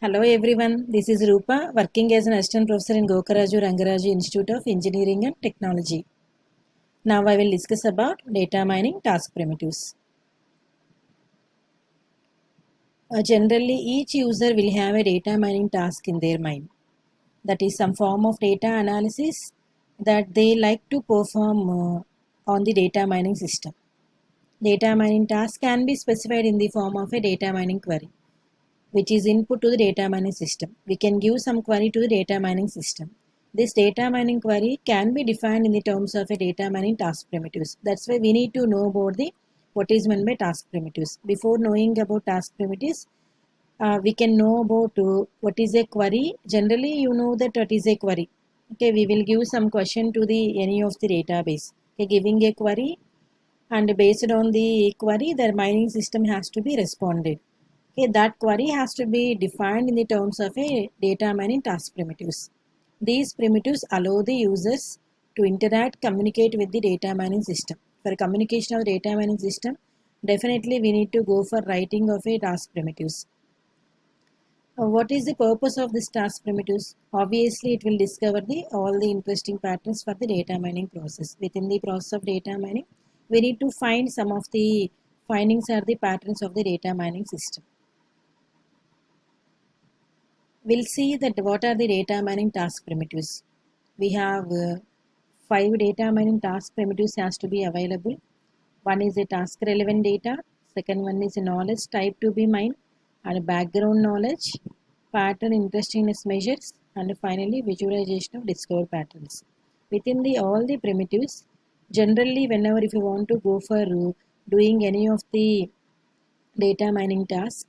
Hello everyone, this is Rupa working as an assistant professor in Gokaraju Rangaraju Institute of Engineering and Technology. Now I will discuss about data mining task primitives. Generally, each user will have a data mining task in their mind. That is some form of data analysis that they like to perform on the data mining system. Data mining task can be specified in the form of a data mining query, which is input to the data mining system. We can give some query to the data mining system. This data mining query can be defined in the terms of a data mining task primitives. That's why we need to know about the what is meant by task primitives. Before knowing about task primitives, we can know about what is a query. Generally, you know that what is a query. Okay, we will give some question to the any of the database. Okay, giving a query, and based on the query, the mining system has to be responded. Okay, that query has to be defined in the terms of a data mining task primitives. These primitives allow the users to interact, communicate with the data mining system. For communication of data mining system, definitely we need to go for writing of a task primitives. What is the purpose of this task primitives? Obviously, it will discover all the interesting patterns for the data mining process. Within the process of data mining, we need to find some of the findings are the patterns of the data mining system. We'll see that what are the data mining task primitives. We have 5 data mining task primitives has to be available. One is a task relevant data, second one is a knowledge type to be mined, and background knowledge, pattern interestingness measures, and finally visualization of discovered patterns. Within the all the primitives, generally whenever if you want to go for doing any of the data mining task,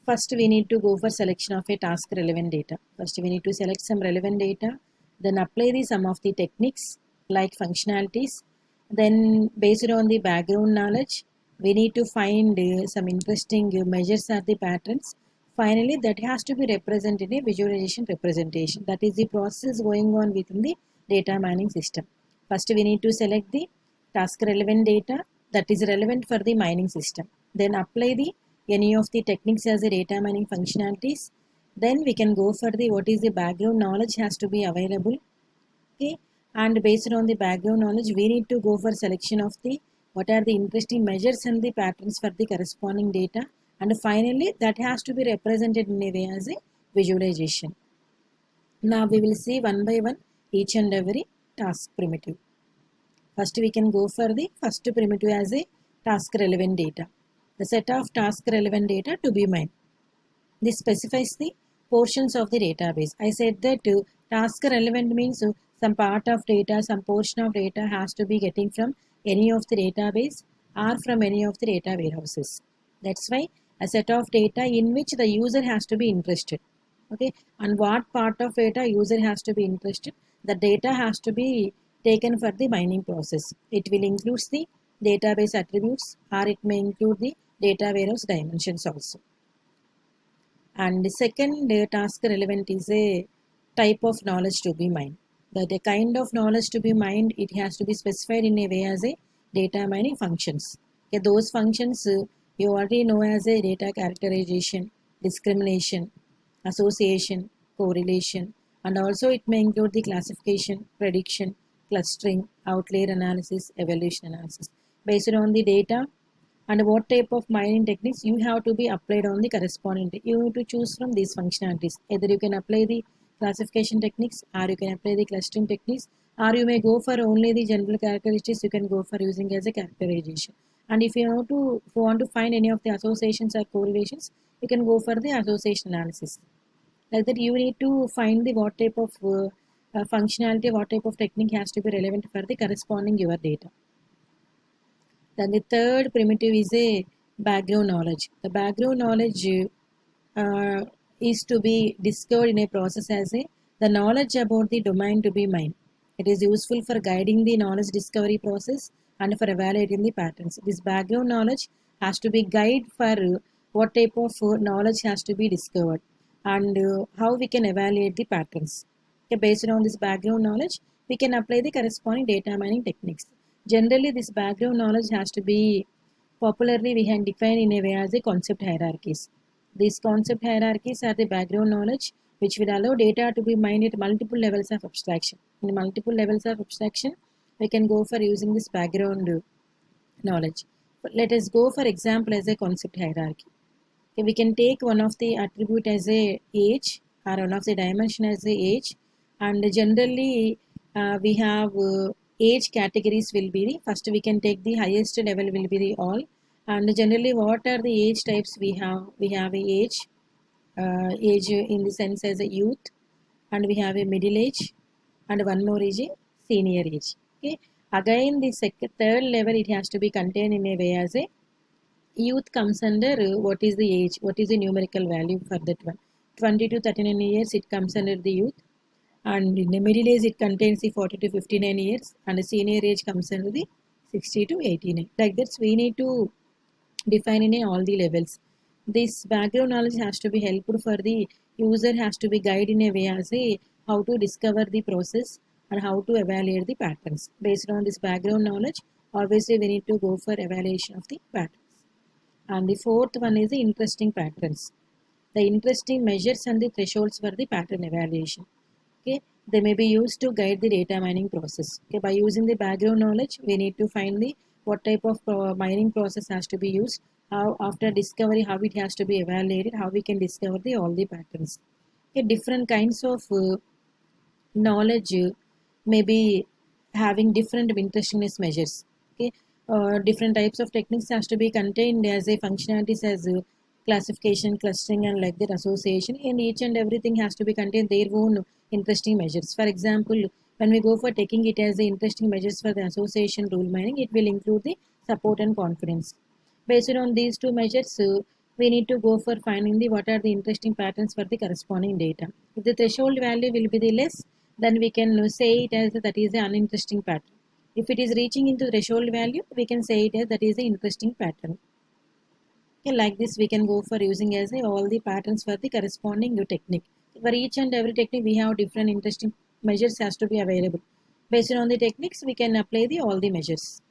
first we need to go for selection of a task relevant data. First we need to select some relevant data, then apply the some of the techniques like functionalities. Then based on the background knowledge, we need to find some interesting measures or the patterns. Finally, that has to be represented in a visualization representation. That is the process going on within the data mining system. First we need to select the task relevant data that is relevant for the mining system. Then apply the any of the techniques as a data mining functionalities. Then we can go for the what is the background knowledge has to be available. Okay, and based on the background knowledge, we need to go for selection of the what are the interesting measures and the patterns for the corresponding data. And finally, that has to be represented in a way as a visualization. Now we will see one by one each and every task primitive. First we can go for the first primitive as a task relevant data. The set of task relevant data to be mined. This specifies the portions of the database. I said that task relevant means some part of data, some portion of data has to be getting from any of the database or from any of the data warehouses. That's why a set of data in which the user has to be interested. Okay, and what part of data user has to be interested, the data has to be taken for the mining process. It will include the database attributes or it may include the data warehouse dimensions also. And the second task relevant is a type of knowledge to be mined. The kind of knowledge to be mined, it has to be specified in a way as a data mining functions. Okay, those functions you already know as a data characterization, discrimination, association, correlation, and also it may include the classification, prediction, clustering, outlier analysis, evaluation analysis. Based on the data and what type of mining techniques you have to be applied on the corresponding. You need to choose from these functionalities. Either you can apply the classification techniques or you can apply the clustering techniques, or you may go for only the general characteristics. You can go for using as a characterization. And if you want to find any of the associations or correlations, you can go for the association analysis. Like that, you need to find the what type of functionality, what type of technique has to be relevant for the corresponding your data. Then the third primitive is a background knowledge. The background knowledge is to be discovered in a process as a the knowledge about the domain to be mined. It is useful for guiding the knowledge discovery process and for evaluating the patterns. This background knowledge has to be guide for what type of knowledge has to be discovered and how we can evaluate the patterns. Okay, based on this background knowledge, we can apply the corresponding data mining techniques. Generally, this background knowledge has to be popularly we can define in a way as a concept hierarchies. These concept hierarchies are the background knowledge which will allow data to be mined at multiple levels of abstraction. In multiple levels of abstraction, we can go for using this background knowledge. But let us go for example as a concept hierarchy. Okay, we can take one of the attribute as a age or one of the dimension as a age, and generally we have age categories will be the first. We can take the highest level will be the all, and generally what are the age types we have? We have a age in the sense as a youth, and we have a middle age, and one more is a senior age. Okay, again the third level it has to be contained in a way as a youth comes under what is the age, what is the numerical value for that one. 20 to 39 years it comes under the youth, and in the middle age it contains the 40 to 59 years, and the senior age comes under the 60 to 89. Like that we need to define in all the levels. This background knowledge has to be helpful for the user, has to be guided in a way as a how to discover the process and how to evaluate the patterns. Based on this background knowledge, obviously we need to go for evaluation of the patterns. And the fourth one is the interesting patterns. The interesting measures and the thresholds for the pattern evaluation. Okay, they may be used to guide the data mining process. Okay, by using the background knowledge, we need to find the what type of mining process has to be used. How after discovery, how it has to be evaluated. How we can discover the all the patterns. Okay, different kinds of knowledge may be having different interestingness measures. Okay, different types of techniques has to be contained as a functionalities as classification, clustering, and like that association. And each and everything has to be contained their own interesting measures. For example, when we go for taking it as the interesting measures for the association rule mining, it will include the support and confidence. Based on these two measures, we need to go for finding the what are the interesting patterns for the corresponding data. If the threshold value will be the less, then we can say it as that is the uninteresting pattern. If it is reaching into threshold value, we can say it as that is the interesting pattern. Okay, like this we can go for using as all the patterns for the corresponding new technique. For each and every technique we have different interesting measures has to be available. Based on the techniques we can apply the all the measures.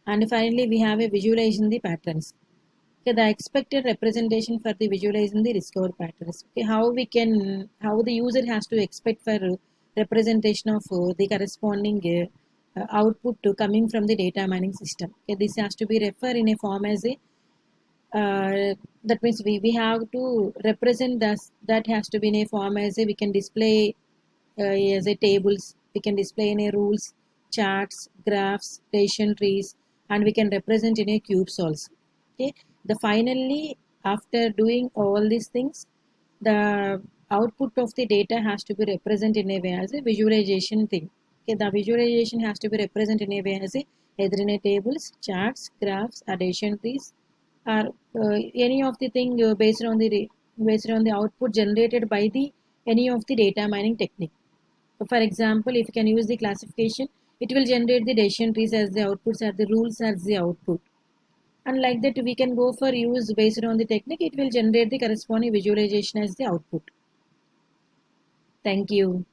And finally we have a visualizing the patterns. Okay, the expected representation for the visualizing the discovered patterns. Okay, how the user has to expect for representation of the corresponding output to coming from the data mining system. Okay, this has to be referred in a form as a that means we have to represent this, that has to be in a form as a we can display as a tables, we can display in a rules, charts, graphs, relation trees, and we can represent in a cubes also. Okay, the finally after doing all these things, the output of the data has to be represented in a way as a visualization thing. Okay, the visualization has to be represented in a way as a either in a tables, charts, graphs, addition trees, or any of the thing based on the output generated by the any of the data mining technique. So for example, if you can use the classification, it will generate the decision trees as the outputs or the rules as the output. And like that, we can go for use based on the technique, it will generate the corresponding visualization as the output. Thank you.